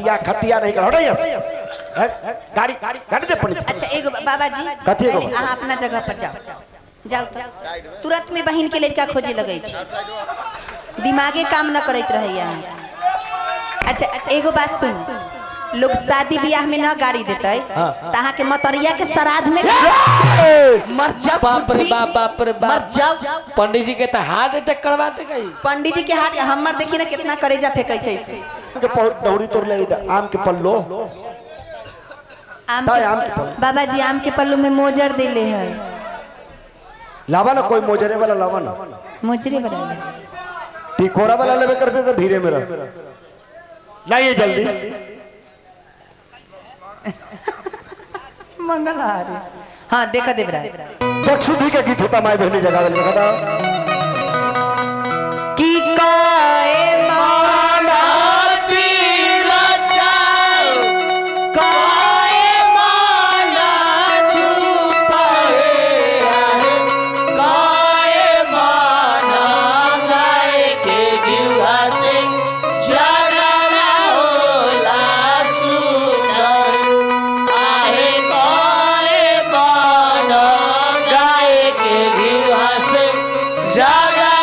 खटिया खटिया नहीं कर गाड़ी गाड़ी दे पंडित। अच्छा एगो बाबा जी कथी एगो अहाँ अपना जगह पर जाओ जाओ तुरंत में बहन के लड़का खोजे लगे दिमागे काम न करत रहे। अच्छा अच्छा एगो बात सुन लोग शादी ब्याह में ना गाड़ी देते तहाँ के मतरिया के श्राद्ध में मर जा। बाप रे बाप बाप रे बाप पंडित जी के तो हार्ट अटैक करवाते गई। पंडित जी के हाथ हमर देखी ना कितना करेजा फेंकै छै के दौड़ी तोड़ ले आम के पल्लो आम बाबा जी आम के पल्लू में मोजर देले है लावा ना कोई मोजरे वाला लावा ना मोजरे वाला टिकोरा वाला लेवे करते तो भीरे मेरा लाइए जल्दी मंगलहार। हाँ देखा देवरा दक्षुदी का गीत होता माई बहनी जगह वाले की काए माना तीला चाओ काए माना छुपाए काए माना गाए के जुआ से जगना होला सुनर आहे काए माना गाए के जुआ से जगना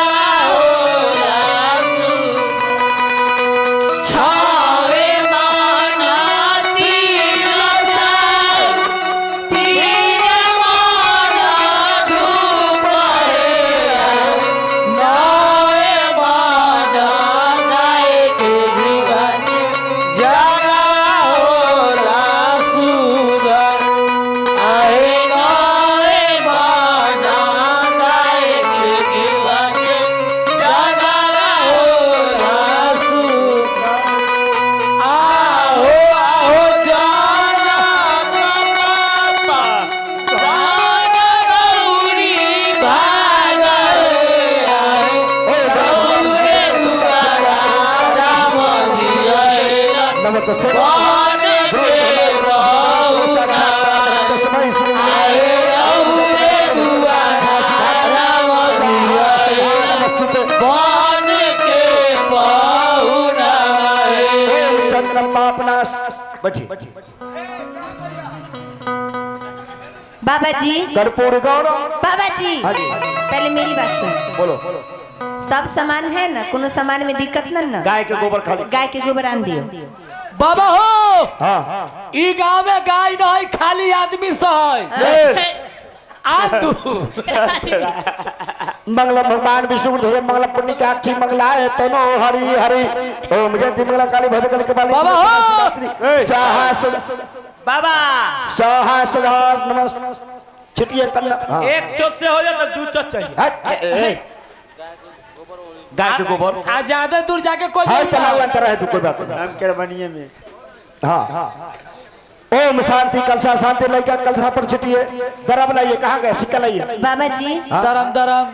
बाबा जी कर्पूर गौरव बाबा जी पहले मेरी बात सुन बोलो सब सामान है ना कोनो सामान में दिक्कत ना गाय के गोबर खाली गाय के गोबर आन दियो बाबा हो हाँ ई गांव में गाय नहीं खाली आदमी से आदू मंगलम भगवान विष्णु ध्वज मंगल पुण्य काक्षी मंगलाय तनो हरि हरि ओम जयंती मंगला काली भद्रकाल के बाली बाबा हो बाबा स्वाहा सदा नमस्ते छिटिए कन्या एक चोट से हो जाए तो दू चोट चाहिए गाय के गोबर आज ज्यादा दूर जाके कोई हां तलाव अंतर है तो कोई बात नहीं हम के बनिए में हां ओम शांति कलसा शांति लइका कलसा पर छिटिए दरब लाइए कहां गए सिक्का लाइए बाबा जी दरम दरम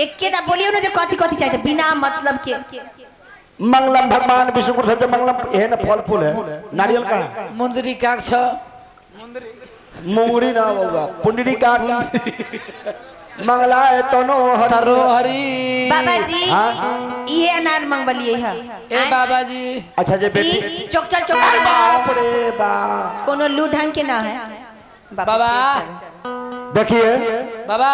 एक के दा बोलियो ना जो कथि कथि चाहिए बिना मतलब के मंगलम भगवान विष्णु ध्वज मंगलम है ना फल फूल है नारियल का है मुंदरी काक्ष मुंगरी ना होगा पुंडरी का मंगलाय तनो हरो हरि बाबा जी ये अनार मंगबलिए है ए बाबा जी अच्छा जे बेटी चोक चल चोक बाप रे बाप कोनो लू ढंग के ना है बाबा देखिए बाबा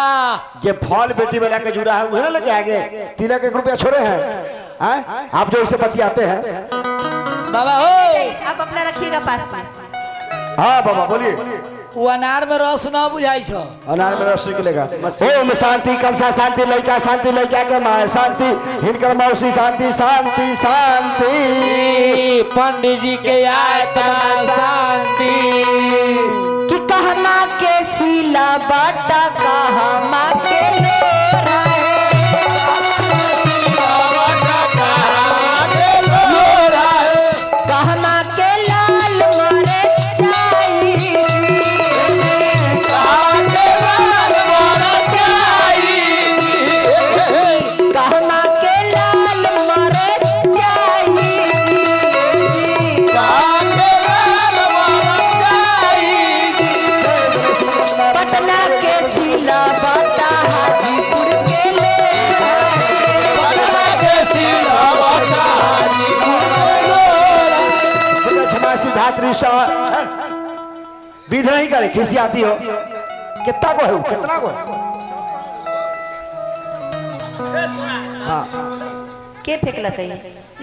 जे फल बेटी वाला के जुड़ा है वह लेके आगे 3 लाख रुपया छोड़े हैं आप जो इसे बतियाते हैं बाबा हो आप अपना रखिएगा पास पास हाँ बाबा बोलिए वो अनार में रस ना बुझाई छो अनार में रस निकलेगा ओम शांति कलसा शांति लइका के मां शांति हिनकर मौसी शांति शांति शांति पंडित जी के आत्मा शांति कि कहमा के सीला बाटा कहमा के पटना के सीला बाटा हाजीपुर धात्री सा विध नहीं करे खिसी आती हो कितना को है कितना को है हाँ के फेंकला कही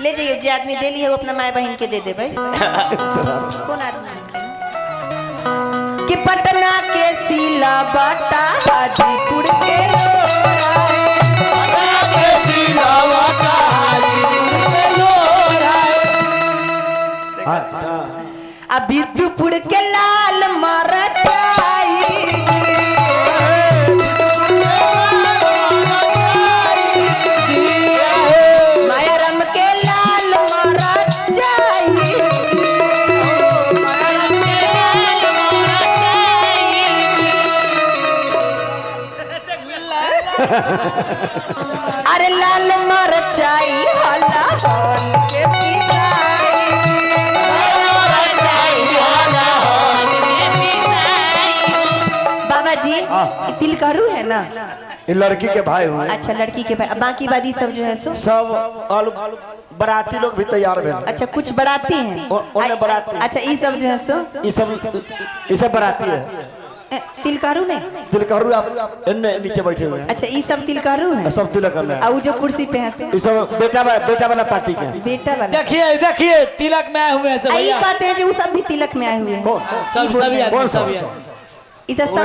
ले जाइए जे आदमी देली है वो अपना माय बहन के दे दे भाई कौन आदमी कि पटना के सीला बाटा हाजीपुर के लोरा है पटना के सीला बाटा हाजीपुर के लोरा है अब विदुपुर के लाल मरचाई मायाराम के लाल मरचाई अरे लाल मरचाई हला हन के पिसाई बाबा जी तिलकरू है ना ये लड़की के भाई हुए अच्छा लड़की के भाई बाकी बादी सब जो है सो सब बराती लोग भी तैयार भेल अच्छा कुछ बराती हैं ओने बराती अच्छा ये सब जो है सो ये सब बराती है तिलकरू नहीं तिलकहरू आप इन्ने नीचे बैठे हुए हैं अच्छा ये सब तिलकरू है सब तिलक करना है और जो कुर्सी पे है सो ये सब बेटा वाला पार्टी के बेटा वाला देखिए देखिए तिलक में आए हुए हैं सब आई भैया कहते हैं जो वो सब भी तिलक में आए हुए हैं कौन सब सभी आदमी कौन सा सभी इसे सब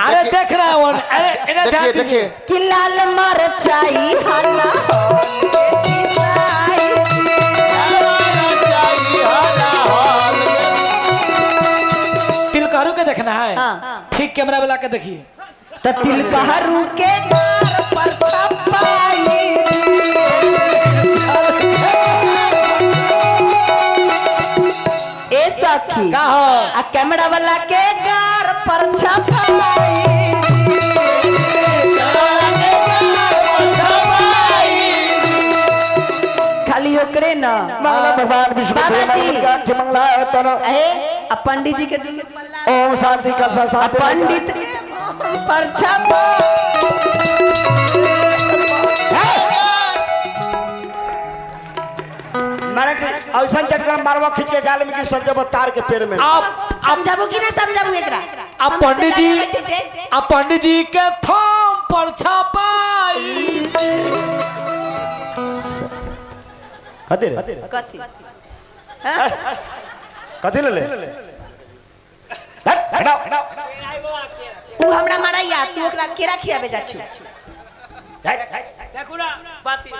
अरे देख रहा हूँ अरे इन्हें ध्यान दीजिए कि लाल मरचाई हल्ला तिलकहरू के देखना है हाँ। ठीक कैमरा वाला के देखिए तो तिलकहरू के गार पर छपाई ए सखी का हो आ कैमरा वाला के गार पर छपाई खाली ओकरे ना मंगला भगवान विष्णु बाबा जी। मंगला तनो आ पंडित जी के ओम शांति कलसा शांति पंडित के पर छपा मारे के ऐसा चटकन मारवा खींच के गाल में की सर जब तार के पेड़ में आप समझाबू कि ना समझाबू एकरा अब पंडित जी के थम पर छपाई कथी रे कथी कथी ले हट हटाओ उ हमरा मारा या तू ओकरा केरा खियाबे जा छु देखो ना बाती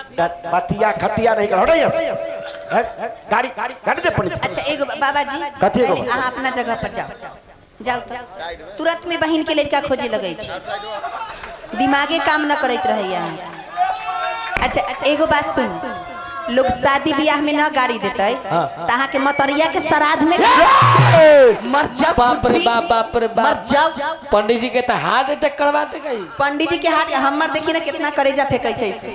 बतिया खटिया नहीं कर हटो गाड़ी गाड़ी दे पंडित अच्छा एगो बाबा जी कथी एगो? अहाँ अपना जगह पर जाओ जाओ तो तुरंत में बहन के लड़का खोजे लगै छी दिमागे काम न करैत रहैया अच्छा अच्छा एगो बात सुन लोग शादी ब्याह में ना गाड़ी देते तहाँ के मतरिया के श्राद्ध में मर जा बाप रे बाप बाप रे मर बाप जाओ पंडित जी के तो हार्ट अटैक करवाते गई पंडित जी के हाथ हमर देखी ना कितना करेजा फेंकै छै से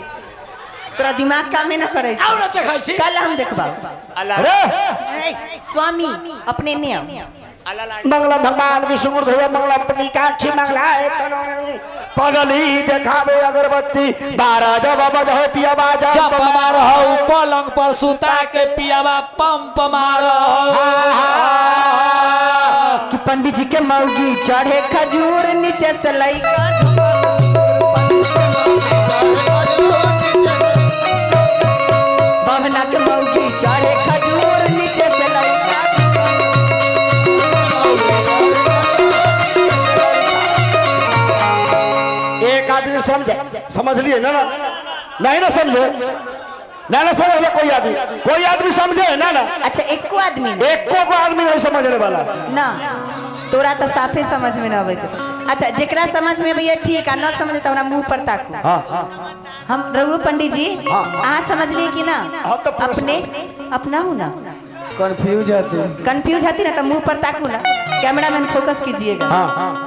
तोरा दिमाग काम में ना करे और ना देखै छी कल हम देखबा अरे स्वामी अपने ने आओ मंगला भगवान विष्णु देव मंगला पनिकाक्षी मंगला पगली देखावे अगरबत्ती 12 जब बजो पिया बाजा जब मारो पलंग पर सुता के पियावा पंप मारो कि पंडित जी के मौगी चढ़े खजूर नीचे से लइका बहना के मौगी चढ़े खजूर नीचे से लइका एक आदमी समझ लिए ना नहीं ना समझे ना समझे कोई आदमी समझे ना अच्छा एको आदमी ना? एक को आदमी नहीं समझने वाला ना तोरा तो साफे समझ में ना आवे अच्छा जेकरा समझ में भैया ठीक है ना समझे तो हमरा मुंह पर ताकू हम रघु पंडित जी आप समझ लिए कि ना हम तो पूरा अपने अपना हूँ ना कंफ्यूज कंफ्यूज आती ना तो मुंह पर ताकू ना कैमरा मैन फोकस कीजिएगा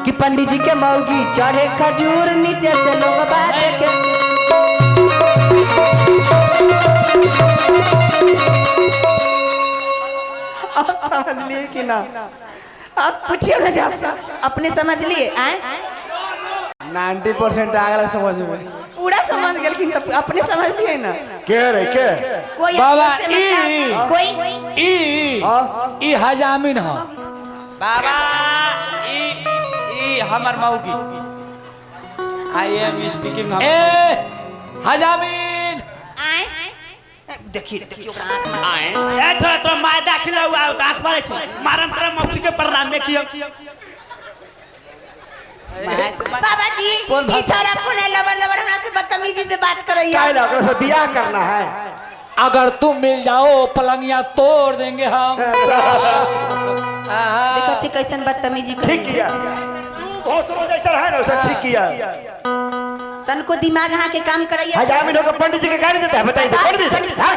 कि पंडित जी के मौगी चढ़े खजूर नीचे से लोग बात के आप समझ लिए कि ना आप पूछिए ना जब अपने समझ लिए आए 90% आ गया समझ में पूरा समझ गेलखिन तो अपने समझ लिए ना के रे के कोई बाबा ऐसे मतलब- कोई ई हजामिन ह बाबा ई हमर मौगी आई एम स्पीकिंग ए हजामिन आए देखिए देखिए ओकरा आंख में ए तो माय दाखिल हुआ आंख मारे छ मारम करम मौसी के प्रणाम में कियो बाबा जी ई छोरा कोने लबर लबर हमरा से बदतमीजी से बात करैया काय लग रहा है बियाह करना है अगर तुम मिल जाओ पलंगिया तोड़ देंगे हम देखो ची कैसन बदतमीजी ठीक किया तू घोसरो जैसा है ना वैसा ठीक किया तनको दिमाग यहाँ के काम करैया हजामिन होकर पंडित जी के गाड़ी देता है बताइए तो पंडित हाँ?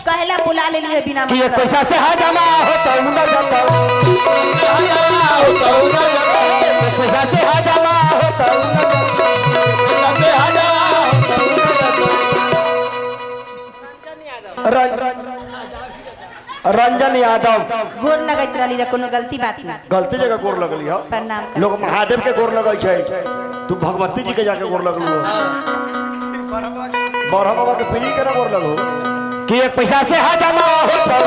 कहला बुला ले लिए बिना कि एक पैसा से हजामा होता हूँ ना जाता पैसा से हजामा होता हूँ रंजन यादव गोर लगैत रहली रे कोनो गलती बात ना गलती जगह गोर लगली हो प्रणाम कर। लोग महादेव के गोर लगै छै तू भगवती जी के जाके गोर लगलू बरह बाबा के पीढ़ी के ना गोर लगो कि एक पैसा से हजामा होता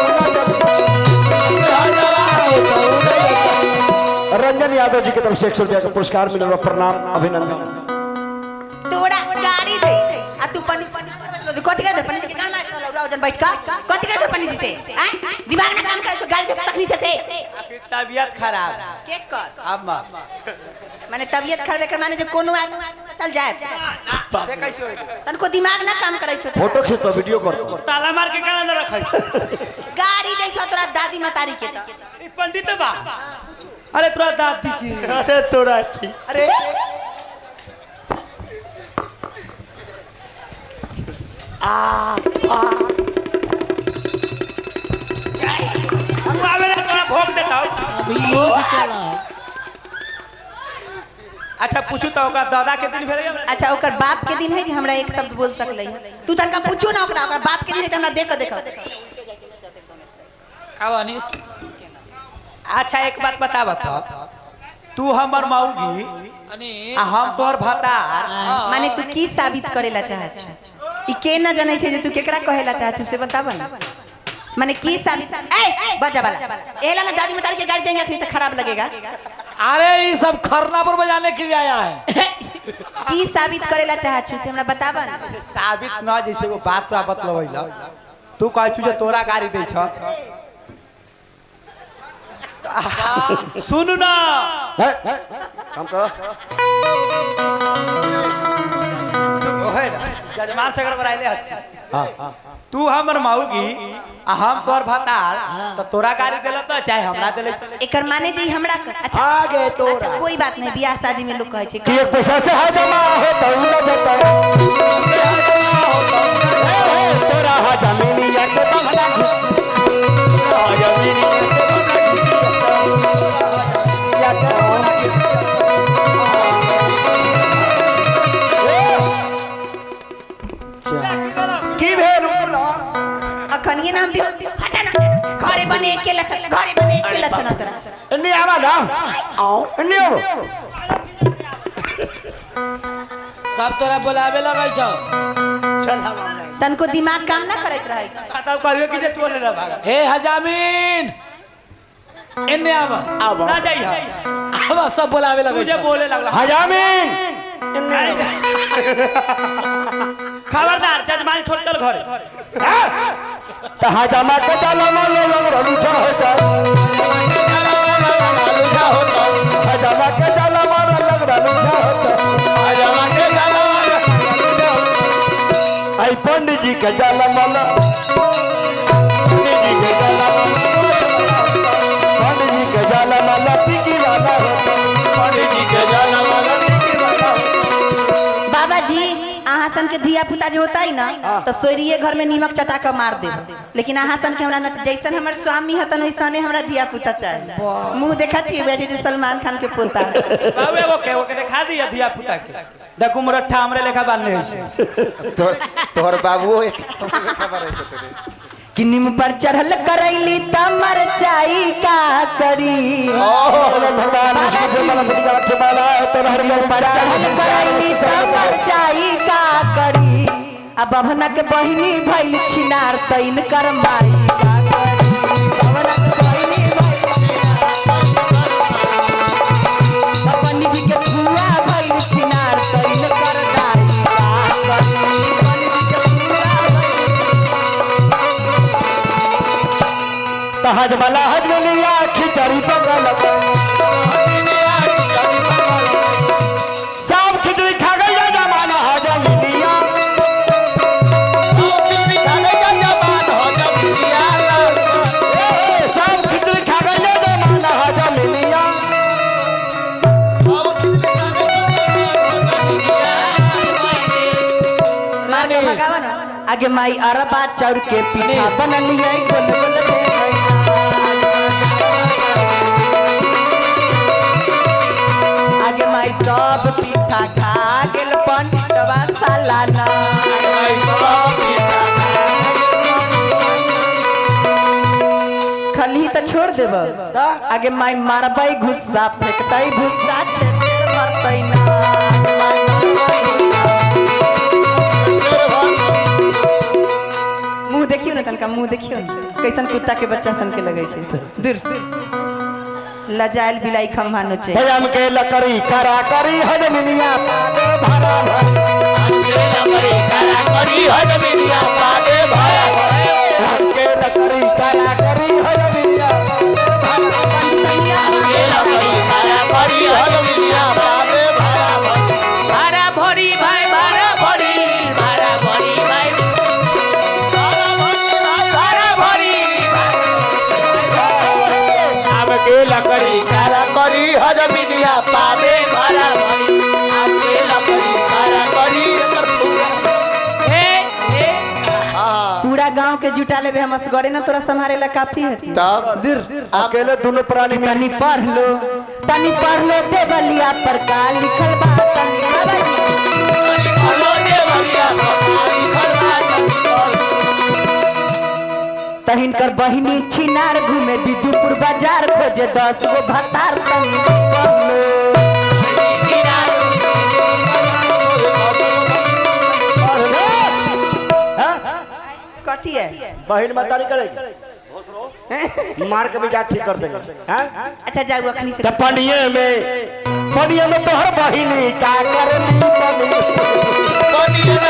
रंजन यादव जी की तरफ से 100 रुपया का पुरस्कार मिला प्रणाम अभिनंदन तोड़ा गाड़ी दे आ तू पंडित कथि कर पंडित के काम कर रावजन बैठ का कथि कर पंडित जी से हैं दिमाग ना काम करे तो गाड़ी दे तकनीक से तबीयत खराब के कर अम्मा माने तबीयत खराब कर माने जे कोनो आदमी चल जाए से कैसे होई तनको दिमाग ना काम करे छो फोटो खींच तो वीडियो कर ताला मार के काला न रखै गाड़ी दे छो तोरा दादी मतारी के त ई पंडित बा अरे तोरा दादी की अरे तोरा की अरे हम आवे ना तोरा भोग देता अभी योग चला है अच्छा पूछू तो ओकरा दादा के दिन भेल अच्छा ओकर बाप के दिन है जे हमरा एक शब्द बोल सकले तू तनका पूछू ना ओकरा बाप के दिन है त हमरा देख देख अब अनिस अच्छा एक बात बता बता तू हमर मौगी अनिस आ हम तोर भतार माने तू की साबित करेला चाहत छ ई के न जानै छै जे तू केकरा कहेला चाहत से बताबा ना माने की साबित ए बजा वाला एला ना दादी मतारी के गाड़ी देंगे फिर तो खराब लगेगा अरे ये सब खरना पर बजाने के लिए आया है की साबित करेला चाहत छ से हमरा बताबा ना साबित न जैसे वो बात तोरा बतलवैला तू कहै छु जे तोरा गाड़ी दै छ सुन ना काम कर ओहे जजमान से अगर बराइले हां हां तू हमर मौगी आ हम तोर भतार तो तोरा गाड़ी देला तो चाहे हमरा देले एकर माने जे हमरा अच्छा आगे तोरा अच्छा कोई बात नहीं बियाह शादी में लोग कहै छै कि एक पैसा से हजामा होता हूँ ना जाता तोरा हजामिनिया के बंगला की भेल अखनिए ना हम हटा ना घरे बने अकेला चल घरे बने अकेला चल तोरा नहीं आवा ना आओ नहीं आओ सब तोरा बुलावे लगै छ चल हम तनको दिमाग काम ना करैत रहै छै बताओ कहियो कि जे तोरे ना भागा हे हजामिन इन्ने आवा ना जाई आवा सब बुलावे लगै तुझे छ बोले लगला हजामिन खबरदार जजमान छोड़ चल घरे तो हजामा के जाला मालो लग रलूठा होता हजामा के जाला मालो लग रलूठा होता हजामा के जाला मालो आई पंडित जी के जाला मालो पंडित जी के जाला मालो पंडित जी के जाला मालो पिकी वाला होता पंडित जी के जाला मालो पिकी वाला बाबा जी अहाँ सन के धिया पुता जो होता है ना तो सोरिये घर में नीमक चटा के मार दे लेकिन अहाँ सन के हमरा जैसन हमर स्वामी हतन वैसने हमरा धिया पुता चाहिए मुंह देखा छी बेटी जे सलमान खान के पोता बाबू वो के दिखा दिया धिया पुता के देखो मुरट्ठा हमरे लेखा बांधले है तोहर बाबू खबर है तेरे कि निम पर चढ़ल करैली तमर चाई का करी भगवान विष्णु के मन फटिका चमाला तो हरियर पर चढ़ल करैली तमर चाई का अब बभना के बहिनी भइल छिनार तैन कर माई का करी बभना के बहिनी भइल पंडित जी के फुआ भइल छिनार तैन कर दाई का करी पंडित जी के फुआ तहज वाला हजलिया खिचड़ी बगल सब खिचड़ी खा गई जमाना हजलिया सब खिचड़ी खा गई जमाना हजलिया आगे माई अरबा चौर के पीठा बनलिए गोल गोल आगे माई सब पीठा खा गेल पंडितवा सालाना खली तो छोड़ देब आगे माई मारबै गुस्सा फेंकतै गुस्सा छेड़ मरतै ना मुंह देखियो ना तनका मुंह देखियो कैसन कुत्ता के बच्चा सन के लगे छे दूर लजाइल बिलाई खम्भा नोचे हम के लकड़ी करा करी हजमिनिया पागे भरा के लकड़ी करा करी हजमिनिया पागे भरा के लकड़ी करा करी हजमिनिया के लकड़ी करा करी हजमिनिया पागे भरा भाड़ा भरी भाई भाड़ा भरी भाड़ा भरी भाई भाड़ा भरी हम के लकड़ी करा करी हजमिनिया पागे भरा हम के लकड़ी करा करी पूरा गांव के जुटा लेबे हम असगरे ना तोरा संभाले ला काफी है तब दूर अकेले दोनों प्राणी में तनी पढ़ लो देवलिया पर का लिखल बा तनी तहिन कर बहिनी छिनार घूमे विदुपुर बाजार खोजे 10 गो भतार तनी कथी है बहन मतारी करे मार के भी जा ठीक कर देंगे हैं अच्छा जाऊ अखनी से पनिये में तोहर बहिनी का करली पनिये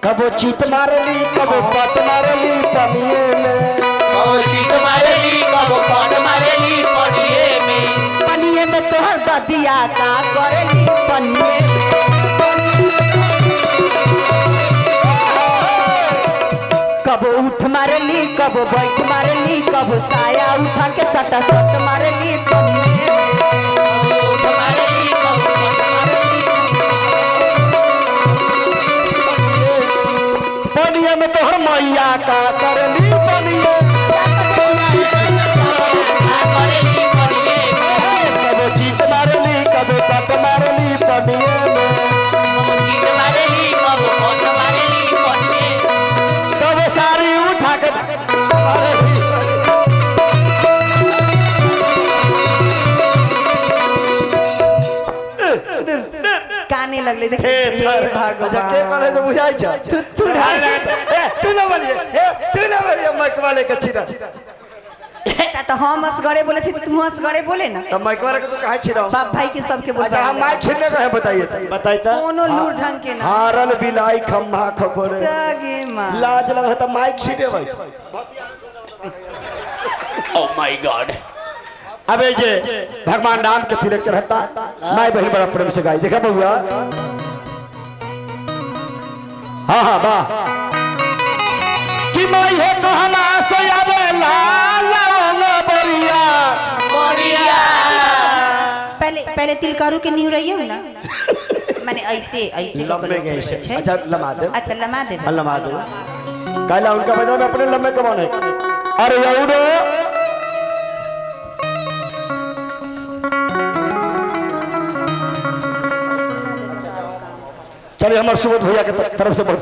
कबो चीत मारली कबो पट मारली पनिये में कबो चीत मारली कबो पट मारली पनिये में तोहर ददिया का करली पनिये कबो उठ मारली कबो बैठ मारली कबो साया उठा के सटा सट मारली पनिये में तोहर मैया का करली पनिये कबो चीत मारली कबो पट मारली पनिये में कबो सारी उठा के काने लगले देख भगवान के करे जो बुझाई छ तू न बोलिए माइक वाले के छिरा अच्छा तो हम असगरे बोले छी तू असगरे बोले ना तो माइक वाले के तू काहे छिरा बाप भाई के सबके बोल अच्छा हम माइक छिरने कहे बताइए त कोनो लूर ढंग के ना हारल बिलाई खम्हा खखोरे जागे मां लाज लगे त माइक छिरे भाई ओ माय गॉड अबे जे भगवान राम के तिलक चढ़ता माय बहन बड़ा प्रेम से गाई देखा बउआ हां वाह कि माई है तो हम आसे आवे लाला बरिया पहले तिलकारू के न्यू रहिए ना माने ऐसे लंबे गए से अच्छा लमा दे अच्छा लमा दे लमा दे काला उनका बदला में अपने लंबे कमाने अरे यारो चलिए हमारे सुबोध भैया के तरफ से बहुत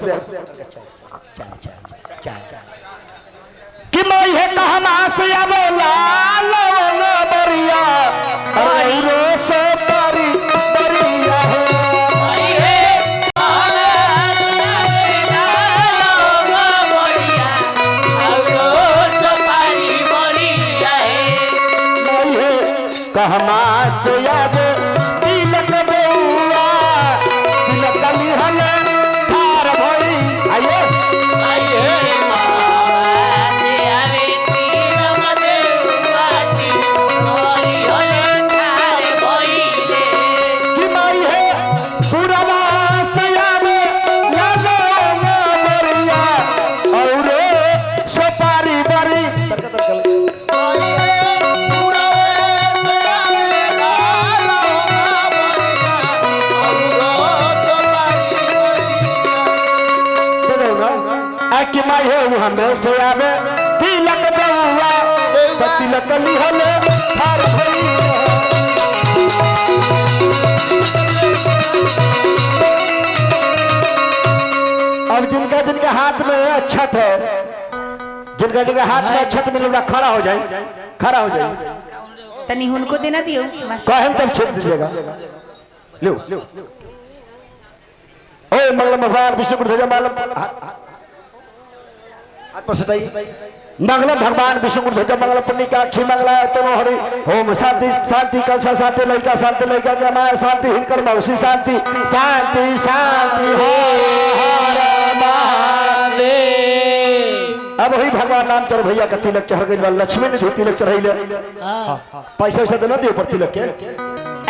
कि मैं है कहमा से अब लाल बरिया अरे रो से तारी बरिया है कहमा से याद तिलक बउआ तिलक लिहल थार भई आइए कि माई है पुरवा से याद लगो मरिया और सोपारी बरी कि माई है वो हमें से आवे तिलक बउआ तो तिलक लिहल थार भई अब जिनका जिनका हाथ में अक्षत है जिनका जिनका हाथ में अक्षत में लोग खड़ा हो जाए तनी उनको देना दियो कहें तब छेद दीजिएगा लो ओए मंगलम भगवान विष्णु को ध्वजा मालम हाथ पर सटाई मंगलम भगवान विष्णु को ध्वजा मंगलम पुण्यकाक्षी मंगला तनो हरि ओम शांति शांति कलसा शांति लइका के माया शांति हिनकर मौसी शांति शांति शांति हर महादेव। अब वही भगवान नाम चढ़ भैया का तिलक चढ़ गई लक्ष्मी ने भी तिलक चढ़ैले पैसा वैसा तो न दियो पर तिलक के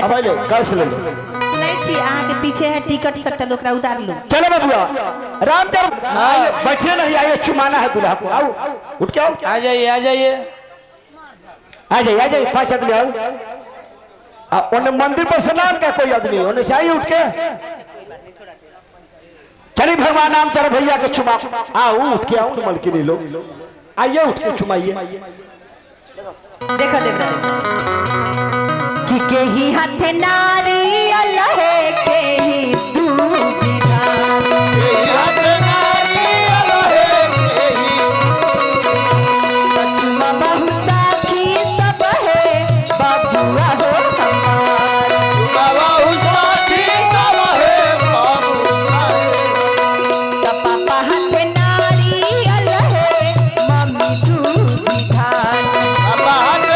अब आइले कैसे ले सुनै छी अहाँ के पीछे है टिकट सट्टा ओकरा उतार लो चलो बबुआ रामचंद्र बैठे नहीं आइए चुमाना है दूल्हा को आओ उठ के आओ आ जाइए आ जाइए 5 आदमी आओ उन्हें मंदिर पर से नाम क्या कोई आदमी उन्हें से आइए उठ के चलिए भगवान नाम चढ़ भैया के चुमा आओ उठ के आओ मलकिनी लोग आइए उठ के चुमाइए देखो कि केही हाथ नारी अल्लाह केही दूबिना केही हाथ नारी अल्लाह केही बचमा बहुत साथी सब है बाबुआ हो हमार बाबू साथी सब है बाबुआ त पापा हाथ नारी अल्लाह मम्मी दूबिना पापा हाथ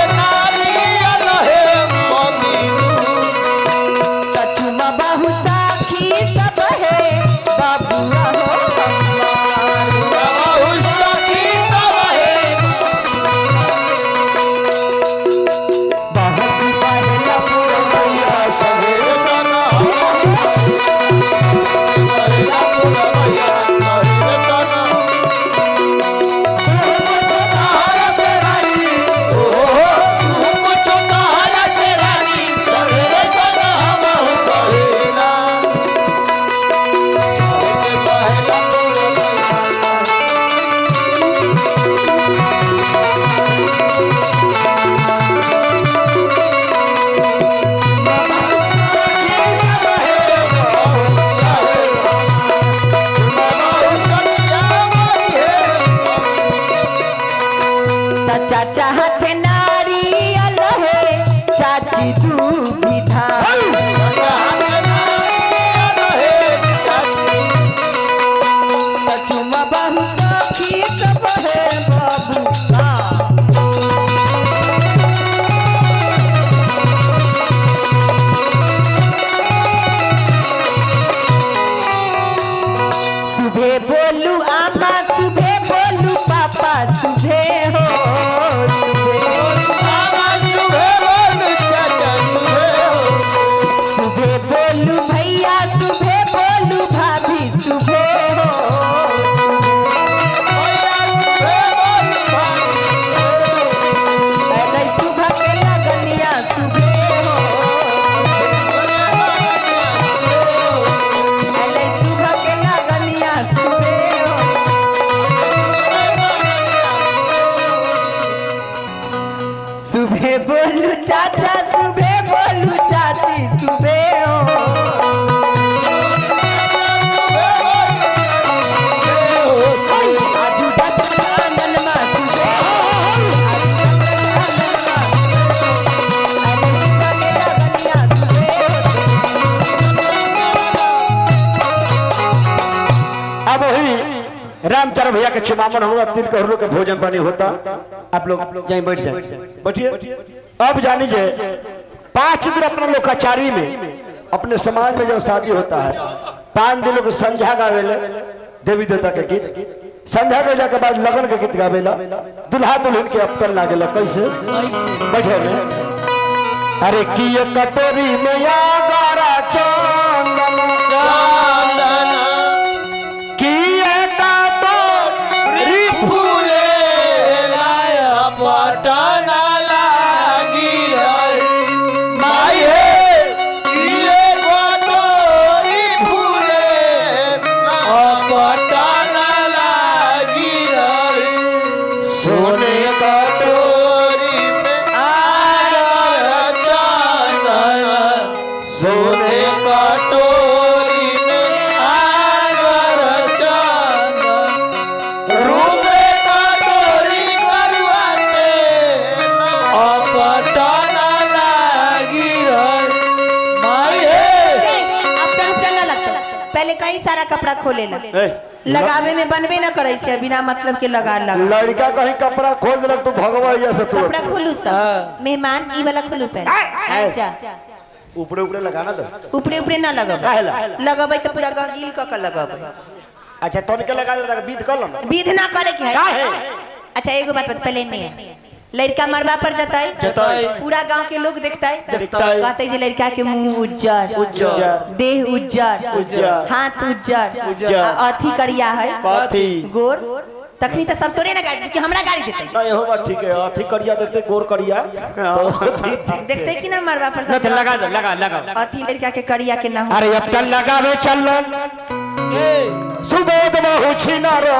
चाचा हाथ नारी अल्लाह चाची तू विधा चुमा बहुत सखी सब है बाबू सुबह बोलू आमा सुबह बोलू पापा सुबह हो सुबह बोलू चाचा सुबह बोलू चाची सुबह हो आजू बाजू आंगन में सुबह अब वही रामचंद्र भैया के चुमावन होगा 3 करोड़ के भोजन पानी होता आप लोग यहीं बैठ जाए बैठिए अब जानी जे 5 दिन अपना लोकाचारी में अपने समाज में जब शादी होता है 5 दिन लोग संध्या गावेले देवी देवता के गीत संध्या के के बाद लगन के गीत गावेला दुल्हा दुल्हन के अपकन लागेला कैसे बैठे में अरे किए कटोरी में या गारा चंदन किए कटोरी फूले लाया पटना लागी माई हे किए कटोरी फूले पटना लागी सोने कटोरी सोने कटोरी में आगर चंदन रूपे कटोरी करवाते अपटना लागी माई हे अपना ना लगता पहले कई सारा कपड़ा खोले लगावे में बनबे ना करे छे बिना मतलब के लगा लड़का कहीं कपड़ा खोल देलक तो भगवा जैसे तू कपड़ा खोलू सब मेहमान ई वाला खोलू पहले जा ऊपरे ऊपरे लगाना दो ऊपरे ऊपरे ना लगब लगबै तो पूरा गहील क के लगब अच्छा तोन के लगा दे बीध कर लो विध ना करे के है अच्छा एगो बात पहले नहीं है लड़का मरवा पर जताई पूरा गांव के लोग देखताई कहते जे लड़का के मुंह उज्जर देह उज्जर हाथ उज्जर अथी करिया है गोर तखनी तो सब तोरे ना गाड़ी कि हमरा गाड़ी देते नहीं हो बात ठीक है अथी करिया देखते गोर करिया देखते कि ना मरवा पर सब लगा अथी लड़का के करिया के ना हो अरे अब कल लगावे चल सुबोध बहु छिनारो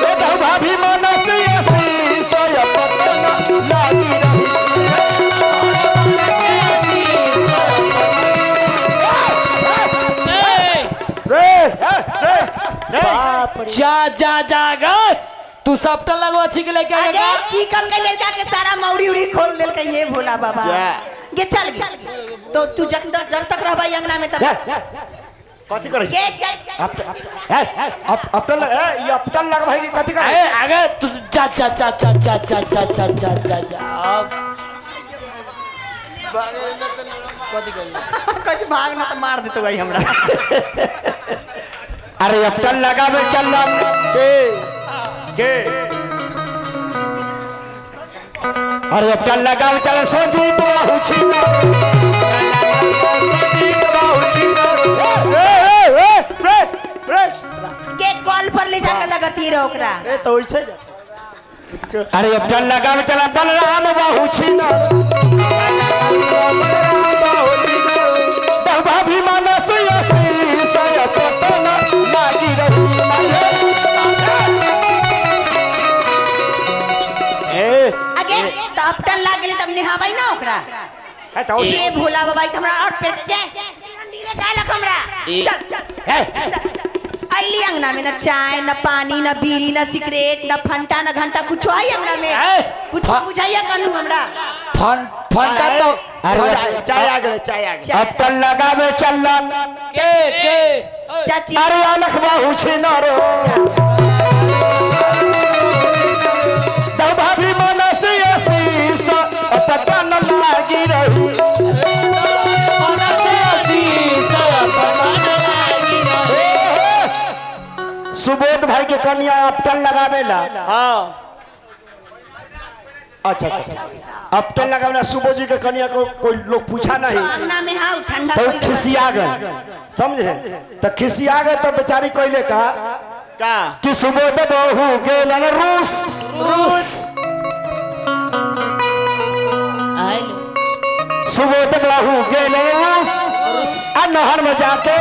ए भाभी मनस यसी तो अपना लागी जा जा जा गए तू सप्टा लगो अच्छी के लेके अरे की कल के लड़का के सारा मौड़ी उड़ी खोल देल के ये भोला बाबा गे चल तो तू जब तक रहबा अंगना में तब कथि करे गे चल अपटल ये अपटल लग भाई कथि करे ए आगे तू जा जा जा जा जा जा जा जा जा जा जा अब कथि कर कुछ भाग ना तो मार देतो भाई हमरा अरे अपटल लगावे चल के अरे अपटल लगावे चल सोजी तो हुची के कॉल पर ले जाकर लगती रहो ओकरा ए तो होइछे अरे अपटल लगावे चल बलराम बाहु छिना भाभी मानस यसी सयपटना लागी रही आगे तब टन लाग गेले तब निहाबै ना ओकरा ये भोला बाबा हमरा और पे दे नीले डालक हमरा चल आइली अंगना में ना चाय ना पानी ना बीड़ी ना सिगरेट ना फंटा ना घंटा कुछ आई अंगना में कुछ बुझाइया कनु हमरा फंटा तो चाय आ गए अब तल लगावे चलन के चाची अरे अलख बाहु छिनारो दो भाभी मनस यसी अपटन लागी रही सुबोध भाई के कन्या अपटन लगावेला हां अच्छा अपटन लगावेला सुबोध जी के कन्या को कोई लोग पूछा नहीं अंगना में हां ठंडा तो खिसिया गए समझे तो खिसिया गए तो बेचारी कहले का कि सुबोध बहु गेलन रूस सुबोध बहु गेलन रूस आ नहर में जाके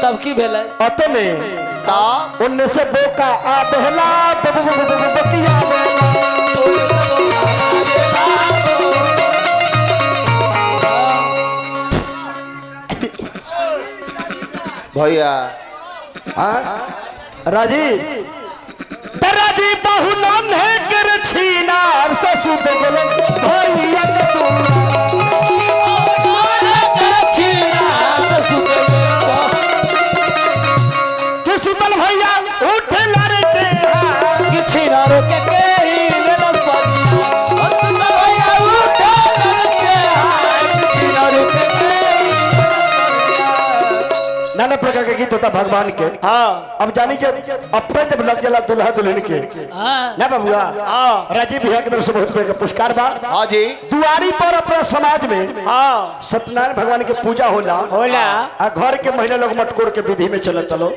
तब की भेलै अतने उनने से बोका आ बहला बकिया भैया राजी बहु नाम है कर छीनार ससुर बोलन भैया सुतल भैया उठ लार गीत होता भगवान के। हाँ अब जानी के अपने जब लग जाला दुल्हा दुल्हन के ना बबुआ, राजीव भैया की तरफ से बहुत रुपए का पुरस्कार बा। हाँ जी दुआरी पर अपना समाज में हाँ सत्यनारायण भगवान के पूजा होला होला। आ घर के महिला लोग मटकोर के विधि में चलत चलो